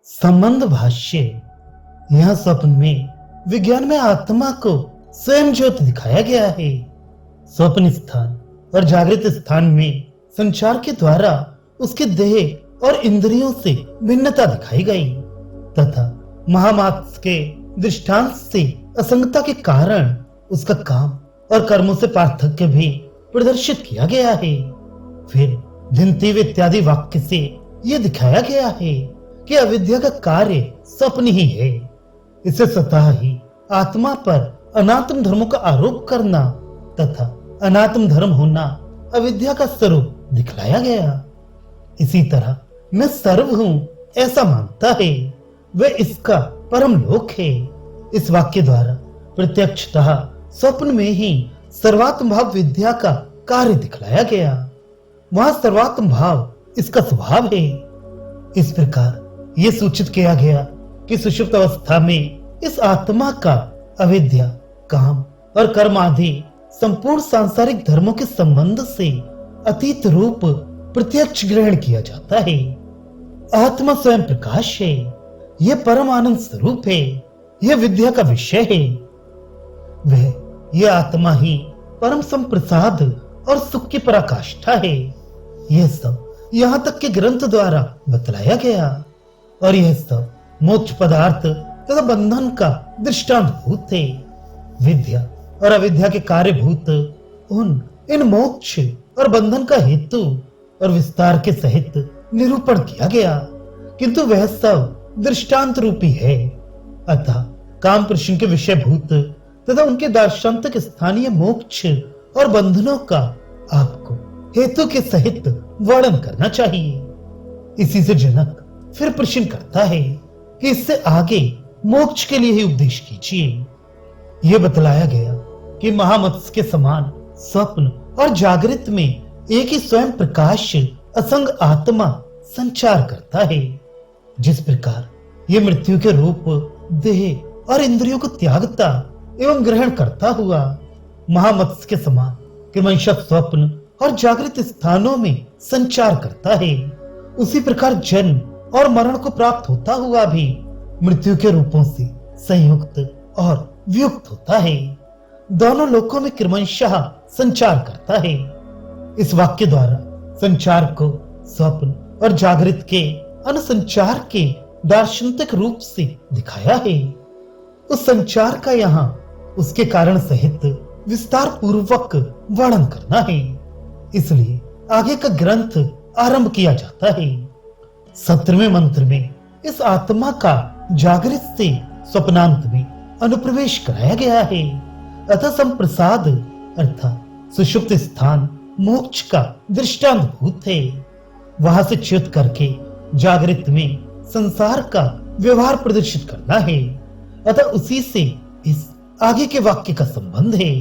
संबंध भाष्य। यह स्वप्न में विज्ञान में आत्मा को स्वयं ज्योत दिखाया गया है। स्वप्न स्थान और जागृत स्थान में संचार के द्वारा उसके देह और इंद्रियों से भिन्नता दिखाई गई तथा महामात्स के दृष्टांत से असंगता के कारण उसका काम और कर्मों से पार्थक्य भी प्रदर्शित किया गया है। फिर धिंतीव इत्यादि वाक्य से यह दिखाया गया है कि अविद्या का कार्य स्वप्न ही है। इसे स्वतः ही आत्मा पर अनात्म धर्मों का आरोप करना तथा अनात्म धर्म होना अविद्या का स्वरूप दिखलाया गया। इसी तरह मैं सर्व हूं ऐसा मानता है, वह इसका परम लोक है। इस वाक्य द्वारा प्रत्यक्षतः स्वप्न में ही सर्वात्म भाव विद्या का कार्य दिखलाया गया। वहां सर्वात्म भाव इसका स्वभाव है। इस प्रकार यह सूचित किया गया कि सुषुप्त अवस्था में इस आत्मा का अविद्या, काम और कर्म आदि संपूर्ण सांसारिक धर्मों के संबंध से अतीत रूप प्रत्यक्ष ग्रहण किया जाता है। आत्मा स्वयं प्रकाश है, यह परम आनंद स्वरूप है, यह विद्या का विषय है। यह आत्मा ही परम संप्रसाद और सुख की पराकाष्ठा है। यह सब यहाँ तक के ग्रंथ द्वारा बतलाया गया और यह सब मोक्ष पदार्थ तथा बंधन का दृष्टांत भूत है। विद्या और अविद्या के कार्यभूत इन मोक्ष और बंधन का हेतु और विस्तार के सहित निरूपण किया गया, किंतु वह सब दृष्टांत रूपी है। अतः काम प्रश्न के विषय भूत तथा उनके दार्शनिक स्थानीय मोक्ष और बंधनों का आपको हेतु के सहित वर्णन करना चाहिए। इसी से जनक फिर प्रश्न करता है कि इससे आगे मोक्ष के लिए ही उपदेश कीजिए। यह बतलाया गया कि महामत्स्य के समान स्वप्न और जागृत में एक ही स्वयं प्रकाश असंग आत्मा संचार करता है। जिस प्रकार यह मृत्यु के रूप देह और इंद्रियों को त्यागता एवं ग्रहण करता हुआ महामत्स्य के समान क्रमशः स्वप्न और जागृत स्थानों में संचार करता है, उसी प्रकार जन्म और मरण को प्राप्त होता हुआ भी मृत्यु के रूपों से संयुक्त और वियुक्त होता है। दोनों लोकों में क्रमशः संचार करता है। इस वाक्य द्वारा संचार को स्वप्न और जागृत के अनुसंचार के दार्शनिक रूप से दिखाया है। उस संचार का यहाँ उसके कारण सहित विस्तार पूर्वक वर्णन करना है। इसलिए आगे का ग्रंथ आरंभ किया जाता है। 17वें मंत्र में इस आत्मा का जागृत से स्वप्नांत में अनुप्रवेश कराया गया है। अतः संप्रसाद अर्थात सुषुप्त स्थान मोक्ष का दृष्टांत भूत है। वहां से च्युत करके जागृत में संसार का व्यवहार प्रदर्शित करना है। अतः उसी से इस आगे के वाक्य का संबंध है।